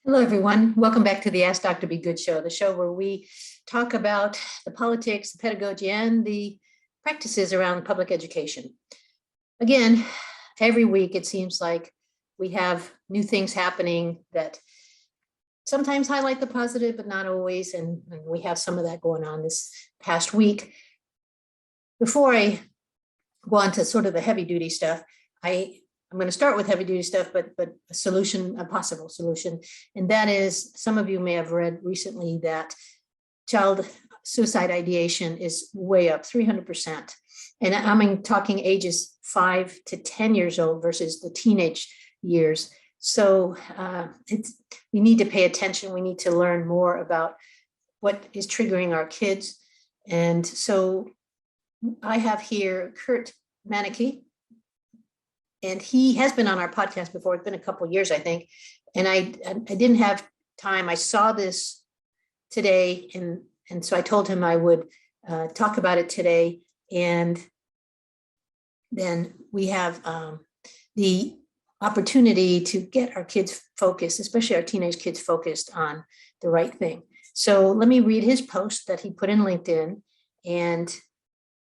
Hello, everyone. Welcome back to the Ask Dr. Be Good show, the show where we talk about the politics, the pedagogy, and the practices around public education. Again, every week it seems like we have new things happening that sometimes highlight the positive, but not always. And we have some of that going on this past week. Before I go on to sort of the heavy duty stuff, I'm going to start with heavy duty stuff, but a solution, a possible solution. And that is, some of you may have read recently that child suicide ideation is way up 300%. And I'm talking ages 5 to 10 years old versus the teenage years. So we need to pay attention. We need to learn more about what is triggering our kids. And so I have here Kurt Manecke. And he has been on our podcast before. It's been a couple of years, I think. And I didn't have time. I saw this today. And so I told him I would talk about it today. And then we have the opportunity to get our kids focused, especially our teenage kids focused on the right thing. So let me read his post that he put in LinkedIn. And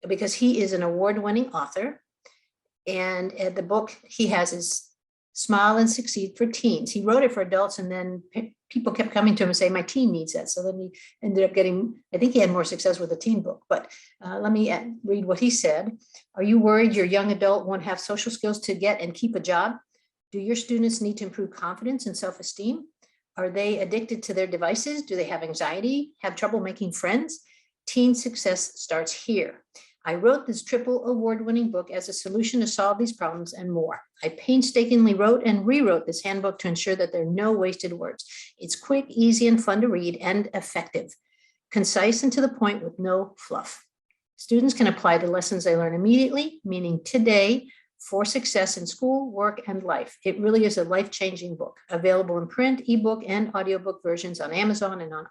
because he is an award-winning author. And the book he has is Smile and Succeed for Teens. He wrote it for adults, and then people kept coming to him and saying, my teen needs that. So then he ended up getting, I think he had more success with the teen book. But let me read what he said. Are you worried your young adult won't have social skills to get and keep a job? Do your students need to improve confidence and self-esteem? Are they addicted to their devices? Do they have anxiety? Have trouble making friends? Teen success starts here. I wrote this triple award-winning book as a solution to solve these problems and more. I painstakingly wrote and rewrote this handbook to ensure that there are no wasted words. It's quick, easy, and fun to read and effective, concise and to the point with no fluff. Students can apply the lessons they learn immediately, meaning today, for success in school, work, and life. It really is a life-changing book, available in print, ebook, and audiobook versions on Amazon and on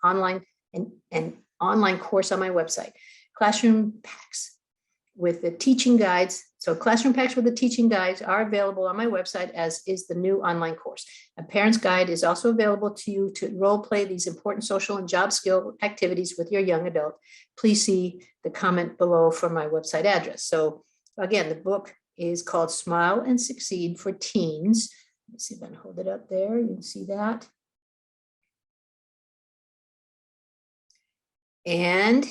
online course on my website. Classroom packs with the teaching guides. So classroom packs with the teaching guides are available on my website, as is the new online course. A parent's guide is also available to you to role play these important social and job skill activities with your young adult. Please see the comment below for my website address. So again, the book is called Smile and Succeed for Teens. Let me see if I can hold it up there. You can see that. And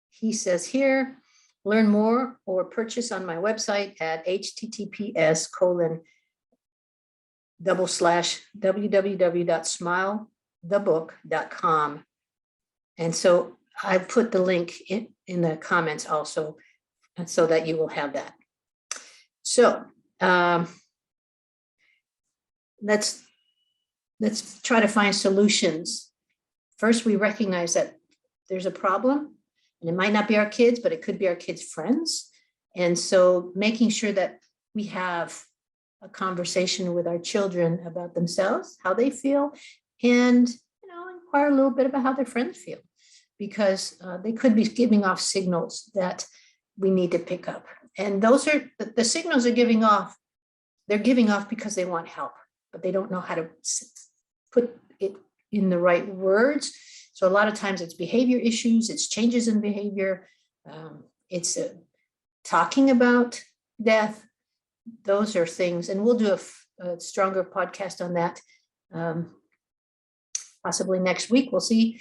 he says here, learn more or purchase on my website at https://www.smilethebook.com. And so I put the link in the comments also, so that you will have that. So let's try to find solutions. First, we recognize that there's a problem. And it might not be our kids, but it could be our kids' friends. And so making sure that we have a conversation with our children about themselves, how they feel, and inquire a little bit about how their friends feel, because they could be giving off signals that we need to pick up. And those are the signals they're giving off. They're giving off because they want help, but they don't know how to put it in the right words. So a lot of times it's behavior issues, it's changes in behavior, it's talking about death. Those are things, and we'll do a stronger podcast on that possibly next week. We'll see,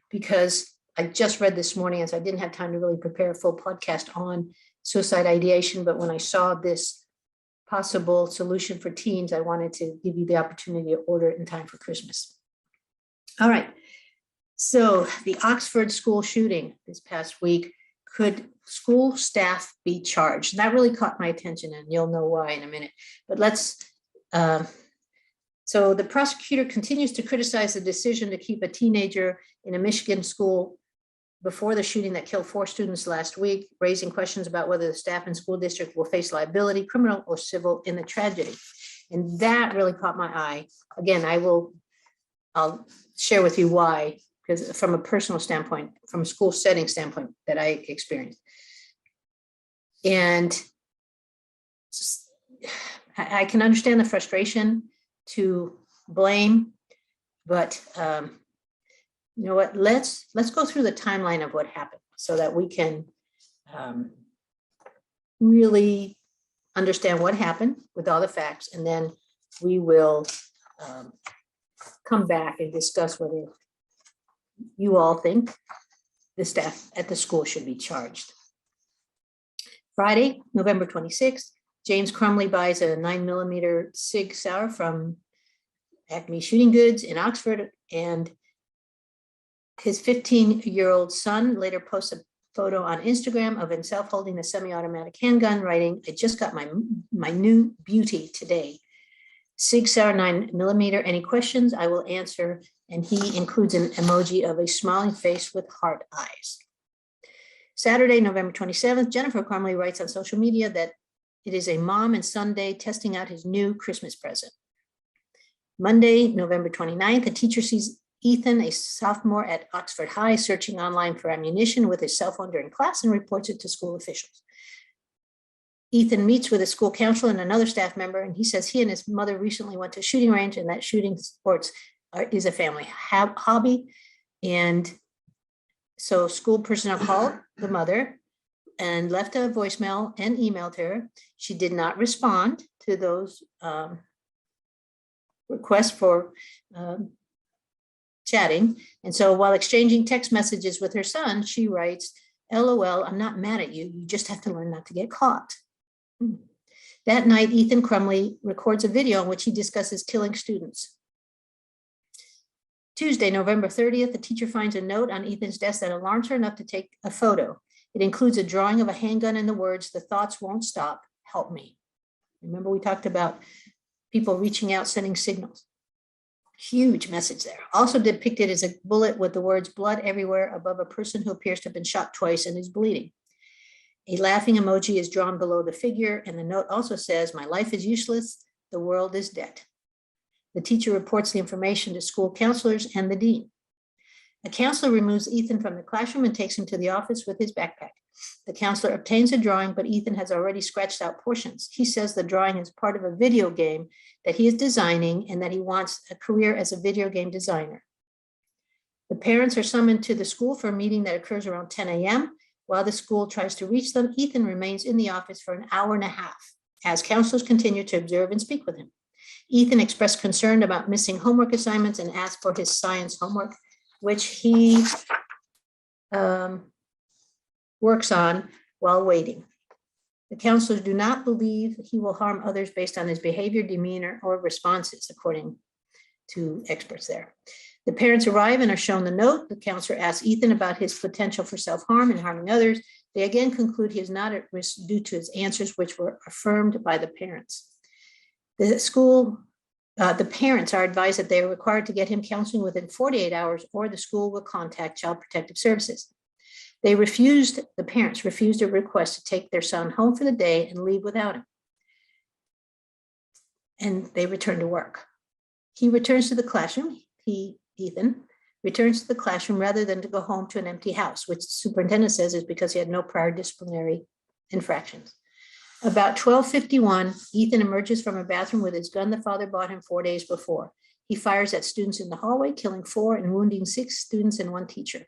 because I just read this morning, as I didn't have time to really prepare a full podcast on suicide ideation. But when I saw this possible solution for teens, I wanted to give you the opportunity to order it in time for Christmas. All right. So the Oxford school shooting this past week, could school staff be charged? That really caught my attention, and you'll know why in a minute. But so the prosecutor continues to criticize the decision to keep a teenager in a Michigan school before the shooting that killed 4 students last week, raising questions about whether the staff and school district will face liability, criminal or civil, in the tragedy. And that really caught my eye. Again, I'll share with you why, because from a personal standpoint, from a school setting standpoint that I experienced. And I can understand the frustration to blame But you know what? Let's go through the timeline of what happened so that we can really understand what happened with all the facts, and then we will come back and discuss whether you all think the staff at the school should be charged. Friday, November 26th, James Crumley buys a 9mm Sig Sauer from Acme Shooting Goods in Oxford, and his 15-year-old son later posts a photo on Instagram of himself holding the semi-automatic handgun, writing, "I just got my new beauty today. Sig Sauer 9mm, any questions? I will answer." And he includes an emoji of a smiling face with heart eyes. Saturday, November 27th, Jennifer Crumley writes on social media that it is a mom and son day, testing out his new Christmas present. Monday, November 29th, a teacher sees Ethan, a sophomore at Oxford High, searching online for ammunition with his cell phone during class and reports it to school officials. Ethan meets with a school counselor and another staff member, and he says he and his mother recently went to a shooting range and that shooting sports is a family hobby. And so school personnel called the mother and left a voicemail and emailed her. She did not respond to those requests for chatting. And so while exchanging text messages with her son, she writes, "LOL, I'm not mad at you. You just have to learn not to get caught." That night, Ethan Crumley records a video in which he discusses killing students. Tuesday, November 30th, the teacher finds a note on Ethan's desk that alarms her enough to take a photo. It includes a drawing of a handgun and the words, "The thoughts won't stop, help me." Remember, we talked about people reaching out, sending signals. Huge message there. Also depicted is a bullet with the words "blood everywhere" above a person who appears to have been shot twice and is bleeding. A laughing emoji is drawn below the figure, and the note also says, "My life is useless, the world is dead." The teacher reports the information to school counselors and the dean. A counselor removes Ethan from the classroom and takes him to the office with his backpack. The counselor obtains a drawing, but Ethan has already scratched out portions. He says the drawing is part of a video game that he is designing and that he wants a career as a video game designer. The parents are summoned to the school for a meeting that occurs around 10 a.m. While the school tries to reach them, Ethan remains in the office for an hour and a half as counselors continue to observe and speak with him. Ethan expressed concern about missing homework assignments and asked for his science homework, which he works on while waiting. The counselors do not believe he will harm others based on his behavior, demeanor, or responses, according to experts there. The parents arrive and are shown the note. The counselor asks Ethan about his potential for self-harm and harming others. They again conclude he is not at risk due to his answers, which were affirmed by the parents. The parents are advised that they are required to get him counseling within 48 hours, or the school will contact Child Protective Services. The parents refused a request to take their son home for the day and leave without him. And they return to work. He returns to the classroom. Ethan returns to the classroom rather than to go home to an empty house, which the superintendent says is because he had no prior disciplinary infractions. About 12:51, Ethan emerges from a bathroom with his gun the father bought him 4 days before. He fires at students in the hallway, killing 4 and wounding 6 students and 1 teacher.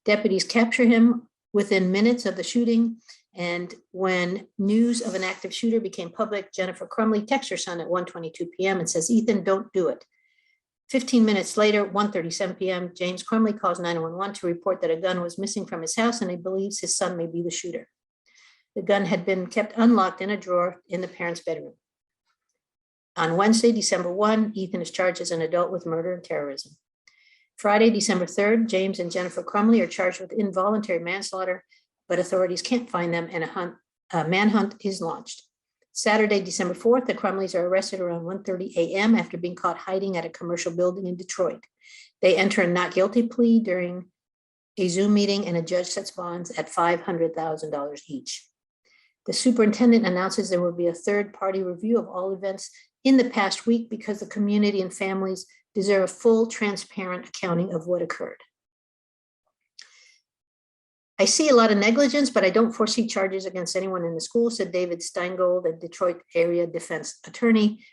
Deputies capture him within minutes of the shooting, and when news of an active shooter became public, Jennifer Crumley texts her son at 1:22 p.m. and says, "Ethan, don't do it." 15 minutes later, 1:37 p.m., James Crumley calls 911 to report that a gun was missing from his house and he believes his son may be the shooter. The gun had been kept unlocked in a drawer in the parents' bedroom. On Wednesday, December 1, Ethan is charged as an adult with murder and terrorism. Friday, December 3rd, James and Jennifer Crumley are charged with involuntary manslaughter, but authorities can't find them and a manhunt is launched. Saturday, December 4th, the Crumleys are arrested around 1:30 a.m. after being caught hiding at a commercial building in Detroit. They enter a not guilty plea during a Zoom meeting, and a judge sets bonds at $500,000 each. The superintendent announces there will be a third-party review of all events in the past week because the community and families deserve a full, transparent accounting of what occurred. "I see a lot of negligence, but I don't foresee charges against anyone in the school," said David Steingold, a Detroit area defense attorney.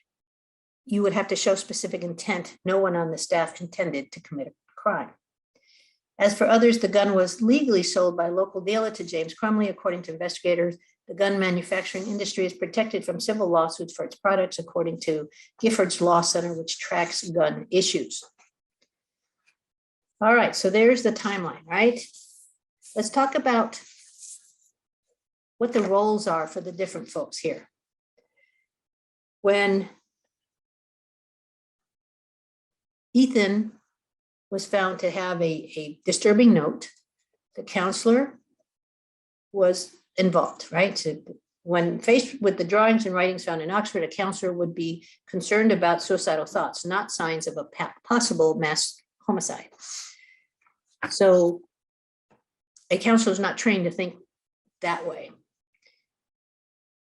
you would have to show specific intent. No one on the staff intended to commit a crime. As for others, the gun was legally sold by a local dealer to James Crumley. According to investigators, the gun manufacturing industry is protected from civil lawsuits for its products, according to Gifford's Law Center, which tracks gun issues. All right, so there's the timeline, right? Let's talk about what the roles are for the different folks here. When Ethan was found to have a disturbing note, the counselor was involved, right? So when faced with the drawings and writings found in Oxford, a counselor would be concerned about suicidal thoughts, not signs of a possible mass homicide. So a counselor is not trained to think that way.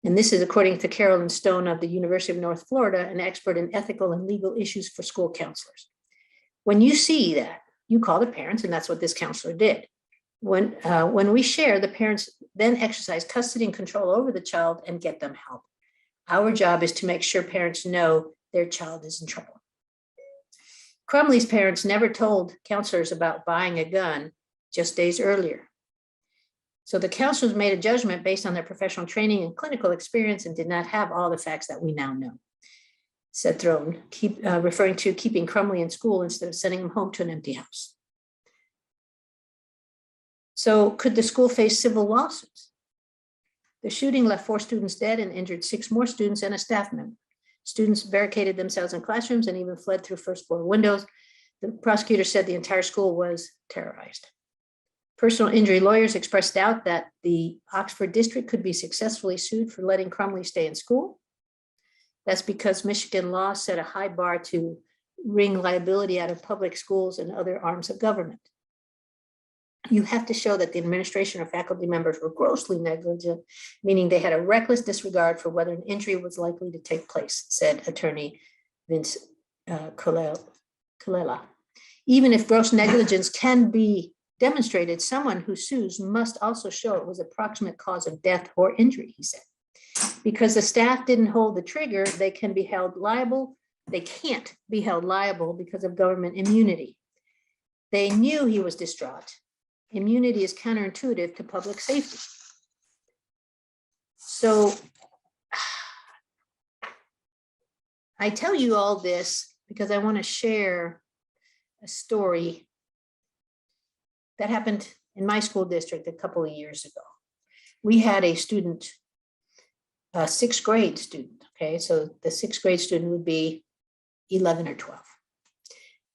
And this is according to Carolyn Stone of the University of North Florida, an expert in ethical and legal issues for school counselors. When you see that, you call the parents, and that's what this counselor did. When we share, the parents then exercise custody and control over the child and get them help. Our job is to make sure parents know their child is in trouble. Crumley's parents never told counselors about buying a gun just days earlier. So the counselors made a judgment based on their professional training and clinical experience and did not have all the facts that we now know, said Throne, referring to keeping Crumley in school instead of sending him home to an empty house. So could the school face civil lawsuits? The shooting left 4 students dead and injured 6 more students and a staff member. Students barricaded themselves in classrooms and even fled through first floor windows. The prosecutor said the entire school was terrorized. Personal injury lawyers expressed doubt that the Oxford district could be successfully sued for letting Crumley stay in school. That's because Michigan law set a high bar to wring liability out of public schools and other arms of government. You have to show that the administration or faculty members were grossly negligent, meaning they had a reckless disregard for whether an injury was likely to take place, said attorney Vince Colella. Even if gross negligence can be demonstrated, someone who sues must also show it was an approximate cause of death or injury, he said. Because the staff didn't hold the trigger, they can be held liable. They can't be held liable because of government immunity. They knew he was distraught. Immunity is counterintuitive to public safety. So I tell you all this because I want to share a story that happened in my school district a couple of years ago. We had a student, a 6th grade student, okay? So the 6th grade student would be 11 or 12.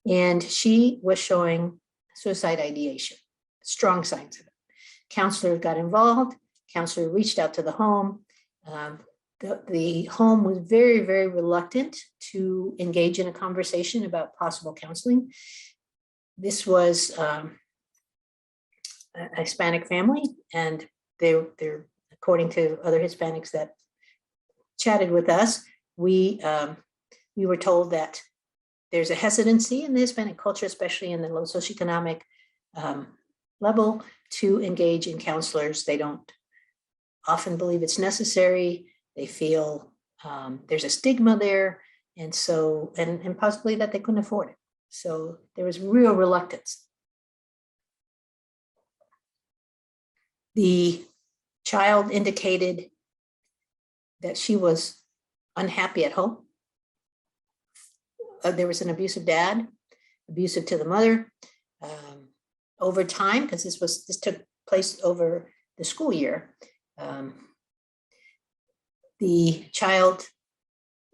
And she was showing suicide ideation, strong signs of it. Counselor got involved. Counselor reached out to the home. The home was very, very reluctant to engage in a conversation about possible counseling. This was a Hispanic family, and they're according to other Hispanics that chatted with us, we were told that there's a hesitancy in the Hispanic culture, especially in the low socioeconomic level, to engage in counselors. They don't often believe it's necessary. They feel there's a stigma there, and so and possibly that they couldn't afford it. So there was real reluctance. The child indicated that she was unhappy at home. There was an abusive dad, abusive to the mother. Over time, because this took place over the school year, the child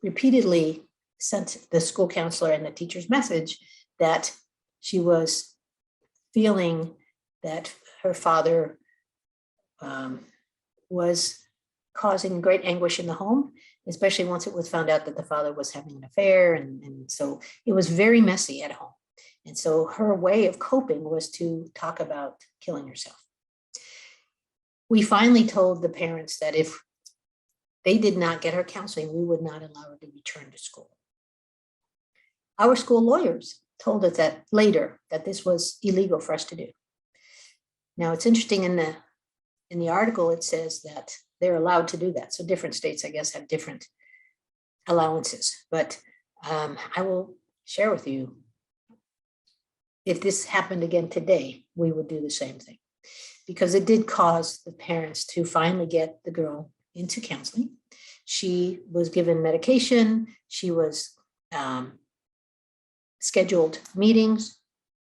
repeatedly sent the school counselor and the teacher's message that she was feeling that her father was causing great anguish in the home, especially once it was found out that the father was having an affair. And so it was very messy at home. And so her way of coping was to talk about killing herself. We finally told the parents that if they did not get her counseling, we would not allow her to return to school. Our school lawyers told us that later that this was illegal for us to do. Now it's interesting, in the article it says that they're allowed to do that. So different states, I guess, have different allowances. But I will share with you, if this happened again today, we would do the same thing, because it did cause the parents to finally get the girl into counseling. She was given medication. She was scheduled meetings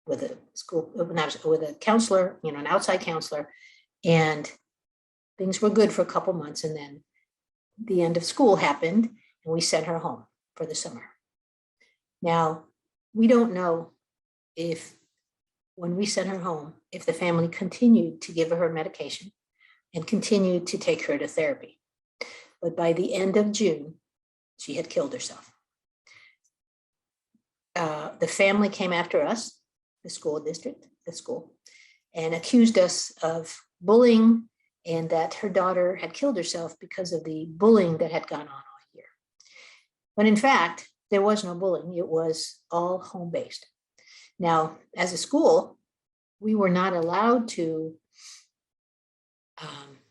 with a school, with a counselor, an outside counselor, and things were good for a couple months. And then the end of school happened, and we sent her home for the summer. Now, we don't know if, when we sent her home, if the family continued to give her medication and continued to take her to therapy. But by the end of June, she had killed herself. The family came after us, the school district, the school, and accused us of bullying, and that her daughter had killed herself because of the bullying that had gone on all year. When in fact, there was no bullying. It was all home-based. Now, as a school, we were not allowed to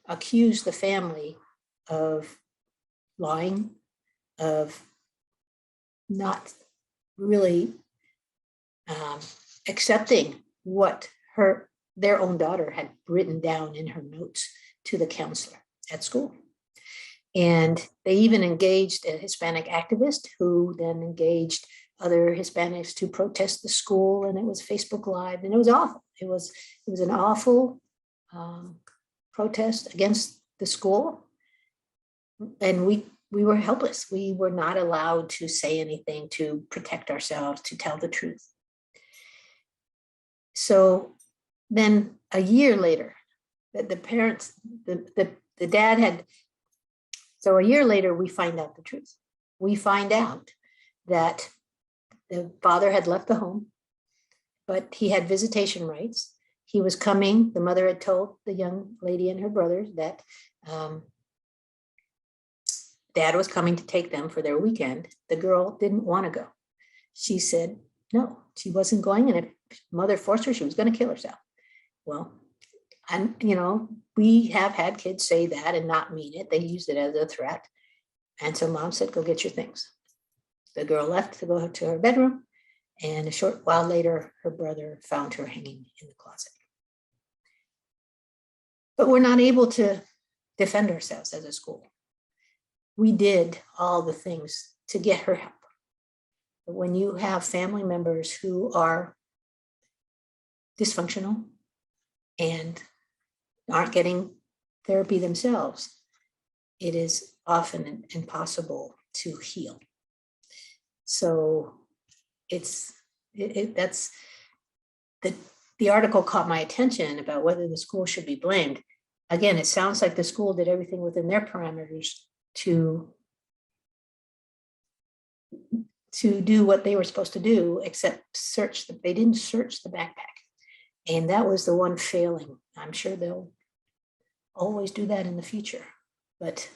accuse the family of lying, of not really accepting what their own daughter had written down in her notes to the counselor at school. And they even engaged a Hispanic activist who then engaged other Hispanics to protest the school, and it was Facebook Live, and it was awful. It was an awful protest against the school, and we were helpless. We were not allowed to say anything to protect ourselves, to tell the truth. So then a year later, the parents, the dad had, so a year later, we find out the truth. We find out that the father had left the home, but he had visitation rights. He was coming. The mother had told the young lady and her brothers that dad was coming to take them for their weekend. The girl didn't want to go. She said no, she wasn't going, and if mother forced her, she was going to kill herself. Well, and we have had kids say that and not mean it. They used it as a threat. And so mom said, go get your things. The girl left to go to her bedroom, and a short while later, her brother found her hanging in the closet. But we're not able to defend ourselves as a school. We did all the things to get her help. But when you have family members who are dysfunctional and aren't getting therapy themselves, it is often impossible to heal. So that's the article caught my attention about whether the school should be blamed. Again, it sounds like the school did everything within their parameters to do what they were supposed to do, except they didn't search the backpack. And that was the one failing. I'm sure they'll always do that in the future, but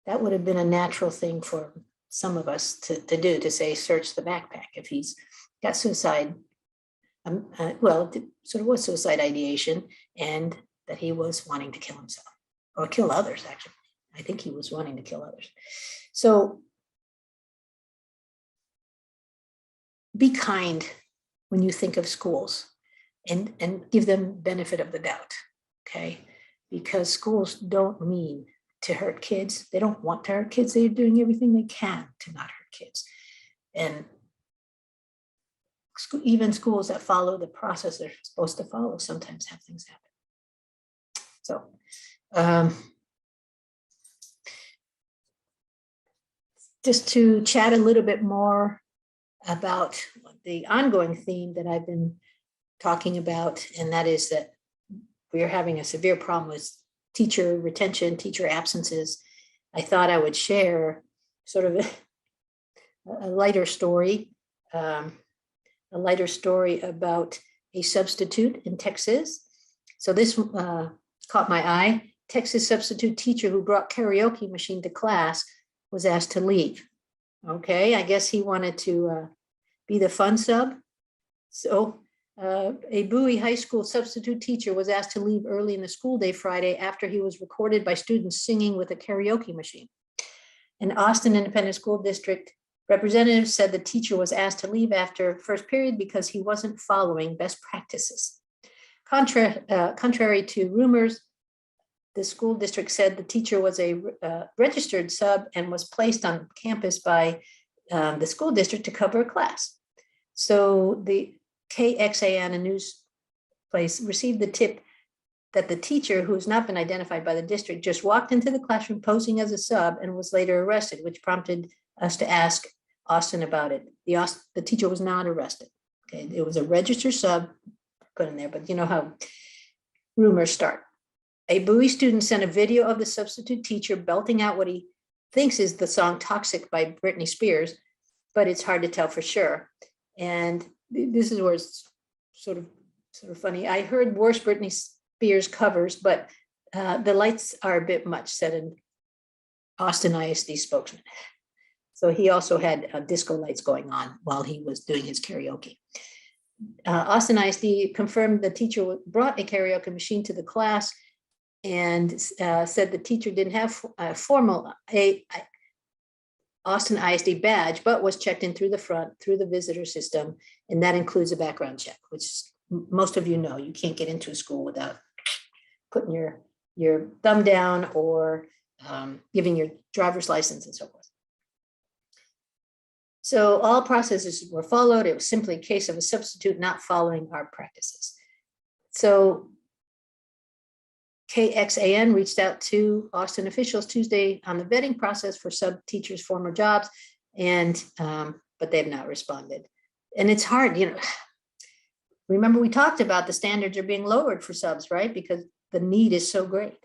that would have been a natural thing for some of us to do, to say, search the backpack. If he's got suicide, well, it sort of was suicide ideation, and that he was wanting to kill himself or kill others, actually. I think he was wanting to kill others. So be kind when you think of schools, and give them benefit of the doubt, okay? Because schools don't mean to hurt kids. They don't want to hurt kids. They're doing everything they can to not hurt kids. And even schools that follow the process they're supposed to follow sometimes have things happen. So just to chat a little bit more about the ongoing theme that I've been talking about, and that is that we are having a severe problem with teacher retention, teacher absences. I thought I would share sort of a lighter story, about a substitute in Texas. So this caught my eye. Texas substitute teacher who brought karaoke machine to class was asked to leave. Okay, I guess he wanted to be the fun sub. So a Bowie High School substitute teacher was asked to leave early in the school day Friday after he was recorded by students singing with a karaoke machine. An Austin Independent School District Representatives said the teacher was asked to leave after first period because he wasn't following best practices. Contrary to rumors, the school district said the teacher was a registered sub and was placed on campus by the school district to cover a class. So the KXAN, a news place, received the tip that the teacher, who has not been identified by the district, just walked into the classroom posing as a sub and was later arrested, which prompted us to ask Austin about it. The teacher was not arrested. Okay, it was a registered sub put in there, but you know how rumors start. A Bowie student sent a video of the substitute teacher belting out what he thinks is the song Toxic by Britney Spears, but it's hard to tell for sure. And this is where it's sort of funny. I heard worse Britney Spears covers, but the lights are a bit much, said an Austin ISD spokesman. So he also had disco lights going on while he was doing his karaoke. Austin ISD confirmed the teacher brought a karaoke machine to the class and said the teacher didn't have a formal Austin ISD badge, but was checked in through the front, through the visitor system, and that includes a background check, which most of you know. You can't get into a school without putting your thumb down or giving your driver's license and so forth. So all processes were followed. It was simply a case of a substitute not following our practices. So KXAN reached out to Austin officials Tuesday on the vetting process for sub teachers' former jobs, and but they've not responded. And it's hard, you know. Remember, we talked about the standards are being lowered for subs, right? Because the need is so great.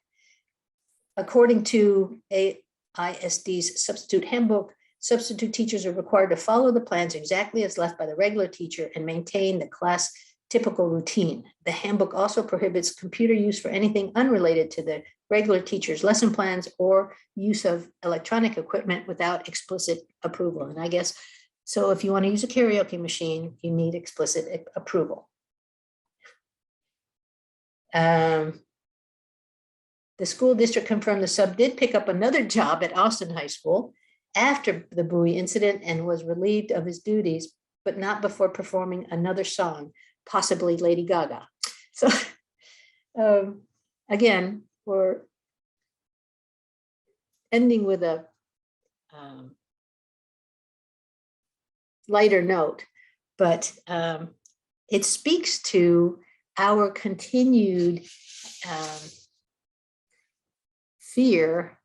According to AISD's substitute handbook, substitute teachers are required to follow the plans exactly as left by the regular teacher and maintain the class typical routine. The handbook also prohibits computer use for anything unrelated to the regular teacher's lesson plans or use of electronic equipment without explicit approval. And I guess, so if you want to use a karaoke machine, you need explicit approval. The school district confirmed the sub did pick up another job at Austin High School after the Bowie incident and was relieved of his duties, but not before performing another song, possibly Lady Gaga. So again, we're ending with a lighter note, but it speaks to our continued fear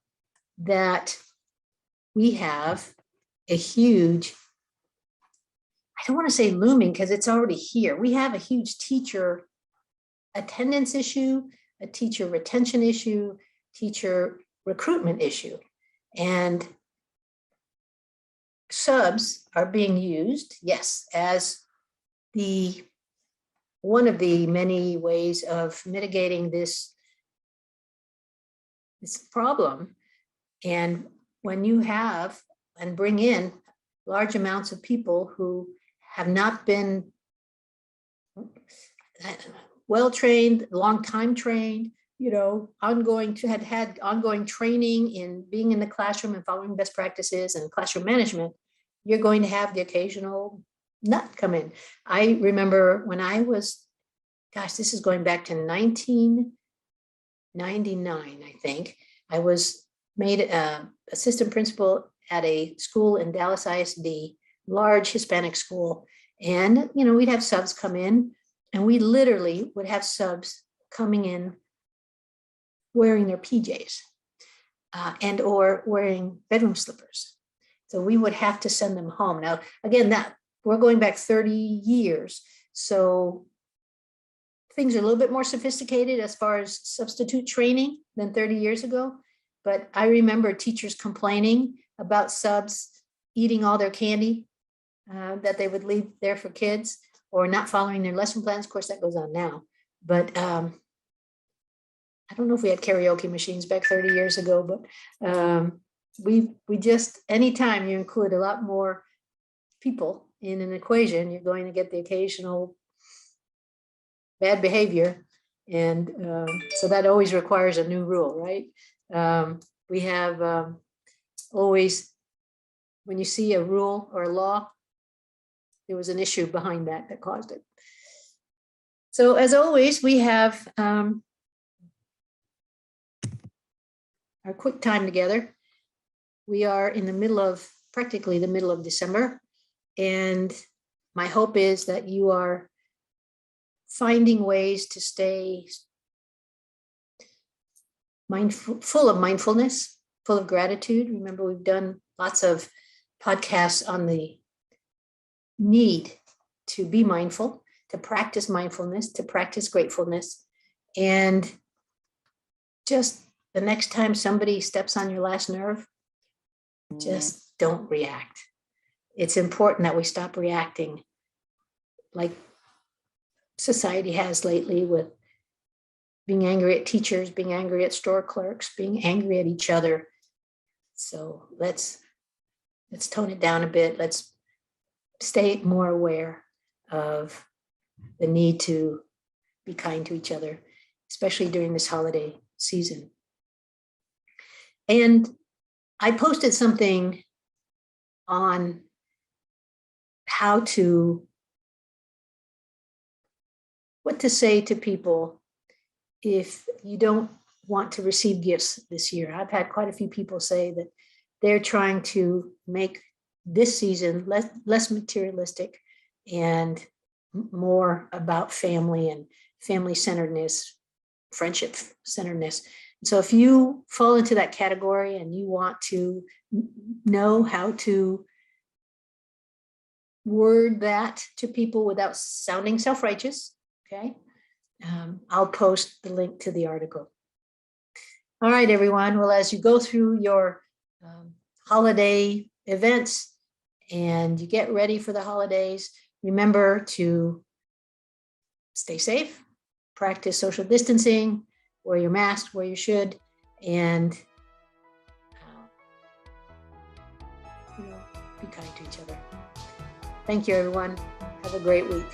that we have a huge, I don't want to say looming because it's already here. We have a huge teacher attendance issue, a teacher retention issue, teacher recruitment issue. And subs are being used, yes, as one of the many ways of mitigating this problem. And when you have and bring in large amounts of people who have not been well-trained, long time trained, you know, had ongoing training in being in the classroom and following best practices and classroom management, you're going to have the occasional nut come in. I remember when I was, gosh, this is going back to 1999, I think. I was made assistant principal at a school in Dallas ISD, large Hispanic school. And, you know, we'd have subs come in and we literally would have subs coming in wearing their PJs and or wearing bedroom slippers. So we would have to send them home. Now, again, that we're going back 30 years. So things are a little bit more sophisticated as far as substitute training than 30 years ago. But I remember teachers complaining about subs eating all their candy that they would leave there for kids or not following their lesson plans. Of course, that goes on now. But I don't know if we had karaoke machines back 30 years ago, but we just, anytime you include a lot more people in an equation, you're going to get the occasional bad behavior. And so that always requires a new rule, right? We have always when you see a rule or a law, there was an issue behind that caused it. So as always, we have our quick time together. We are in the middle of, practically the middle of December. And my hope is that you are finding ways to stay mindful, full of mindfulness, full of gratitude. Remember, we've done lots of podcasts on the need to be mindful, to practice mindfulness, to practice gratefulness. And just the next time somebody steps on your last nerve, just don't react. It's important that we stop reacting like society has lately, with being angry at teachers, being angry at store clerks, being angry at each other. So let's tone it down a bit. Let's stay more aware of the need to be kind to each other, especially during this holiday season. And I posted something on what to say to people if you don't want to receive gifts this year. I've had quite a few people say that they're trying to make this season less materialistic and more about family and family centeredness, friendship centeredness. So if you fall into that category and you want to know how to word that to people without sounding self-righteous, okay, I'll post the link to the article. All right, everyone. Well, as you go through your holiday events and you get ready for the holidays, remember to stay safe, practice social distancing, wear your mask where you should, and be kind to each other. Thank you, everyone. Have a great week.